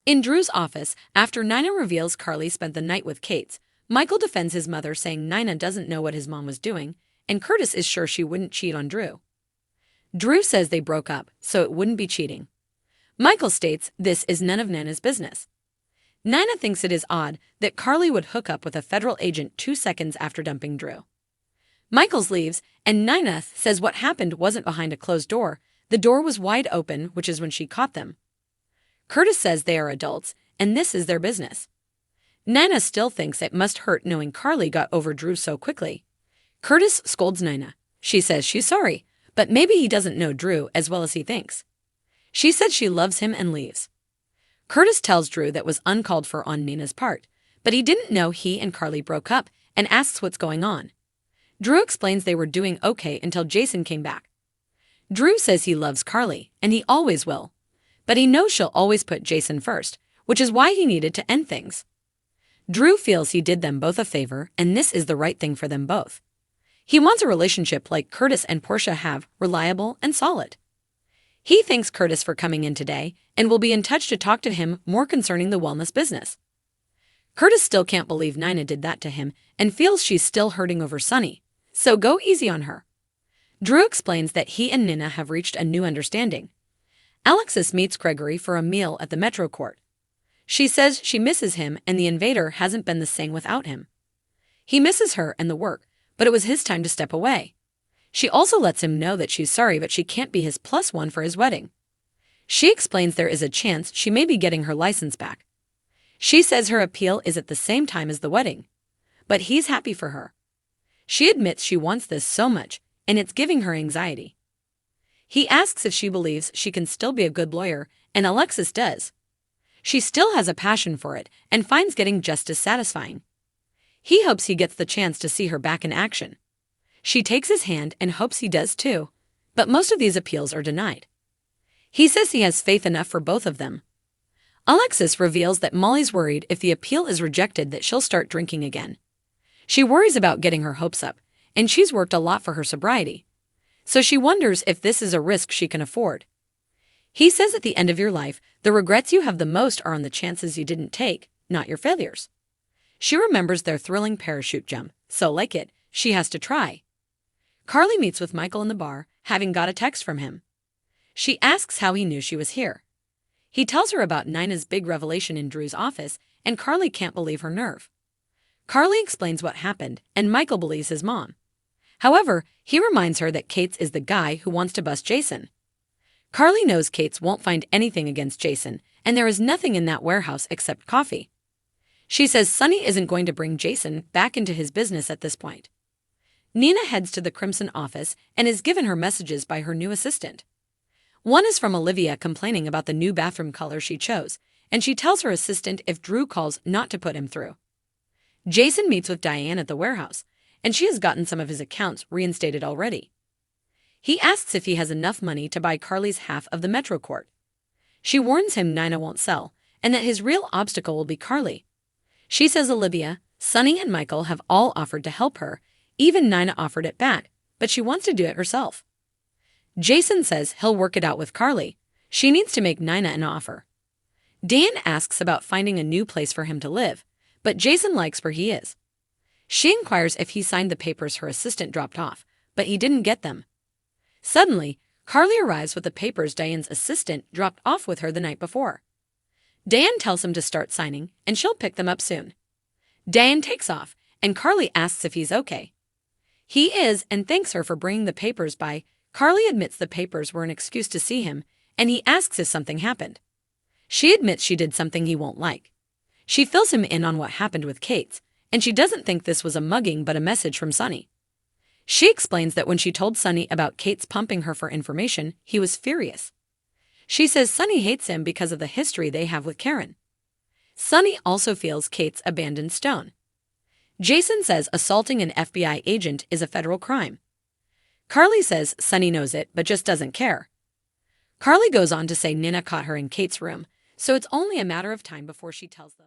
In Drew's office, after Nina reveals Carly spent the night with Kate, Michael defends his mother, saying Nina doesn't know what his mom was doing, and Curtis is sure she wouldn't cheat on Drew. Drew says they broke up, so it wouldn't be cheating. Michael states this is none of Nina's business. Nina thinks it is odd that Carly would hook up with a federal agent 2 seconds after dumping Drew. Michaels leaves, and Nina says what happened wasn't behind a closed door. The door was wide open, which is when she caught them. Curtis says they are adults, and this is their business. Nina still thinks it must hurt knowing Carly got over Drew so quickly. Curtis scolds Nina. She says she's sorry, but maybe he doesn't know Drew as well as he thinks. She said she loves him and leaves. Curtis tells Drew that was uncalled for on Nina's part, but he didn't know he and Carly broke up and asks what's going on. Drew explains they were doing okay until Jason came back. Drew says he loves Carly, and he always will, but he knows she'll always put Jason first, which is why he needed to end things. Drew feels he did them both a favor, and this is the right thing for them both. He wants a relationship like Curtis and Portia have, reliable and solid. He thanks Curtis for coming in today and will be in touch to talk to him more concerning the wellness business. Curtis still can't believe Nina did that to him and feels she's still hurting over Sonny, so go easy on her. Drew explains that he and Nina have reached a new understanding. Alexis meets Gregory for a meal at the Metro Court. She says she misses him and the invader hasn't been the same without him. He misses her and the work, but it was his time to step away. She also lets him know that she's sorry but she can't be his +1 for his wedding. She explains there is a chance she may be getting her license back. She says her appeal is at the same time as the wedding, but he's happy for her. She admits she wants this so much, and it's giving her anxiety. He asks if she believes she can still be a good lawyer, and Alexis does. She still has a passion for it and finds getting justice satisfying. He hopes he gets the chance to see her back in action. She takes his hand and hopes he does too, but most of these appeals are denied. He says he has faith enough for both of them. Alexis reveals that Molly's worried if the appeal is rejected that she'll start drinking again. She worries about getting her hopes up, and she's worked a lot for her sobriety. So she wonders if this is a risk she can afford. He says at the end of your life, the regrets you have the most are on the chances you didn't take, not your failures. She remembers their thrilling parachute jump, so like it, she has to try. Carly meets with Michael in the bar, having got a text from him. She asks how he knew she was here. He tells her about Nina's big revelation in Drew's office, and Carly can't believe her nerve. Carly explains what happened, and Michael believes his mom. However, he reminds her that Kate's is the guy who wants to bust Jason. Carly knows Kate's won't find anything against Jason, and there is nothing in that warehouse except coffee. She says Sonny isn't going to bring Jason back into his business at this point. Nina heads to the Crimson office and is given her messages by her new assistant. One is from Olivia complaining about the new bathroom color she chose, and she tells her assistant if Drew calls not to put him through. Jason meets with Diane at the warehouse, and she has gotten some of his accounts reinstated already. He asks if he has enough money to buy Carly's half of the Metro Court. She warns him Nina won't sell, and that his real obstacle will be Carly. She says Olivia, Sonny, and Michael have all offered to help her, even Nina offered it back, but she wants to do it herself. Jason says he'll work it out with Carly. She needs to make Nina an offer. Diane asks about finding a new place for him to live, but Jason likes where he is. She inquires if he signed the papers her assistant dropped off, but he didn't get them. Suddenly, Carly arrives with the papers Diane's assistant dropped off with her the night before. Diane tells him to start signing, and she'll pick them up soon. Diane takes off, and Carly asks if he's okay. He is, and thanks her for bringing the papers by. Carly admits the papers were an excuse to see him, and he asks if something happened. She admits she did something he won't like. She fills him in on what happened with Kate, and she doesn't think this was a mugging but a message from Sonny. She explains that when she told Sonny about Kate's pumping her for information, he was furious. She says Sonny hates him because of the history they have with Karen. Sonny also feels Kate's abandoned stone. Jason says assaulting an FBI agent is a federal crime. Carly says Sonny knows it but just doesn't care. Carly goes on to say Nina caught her in Kate's room, so it's only a matter of time before she tells them.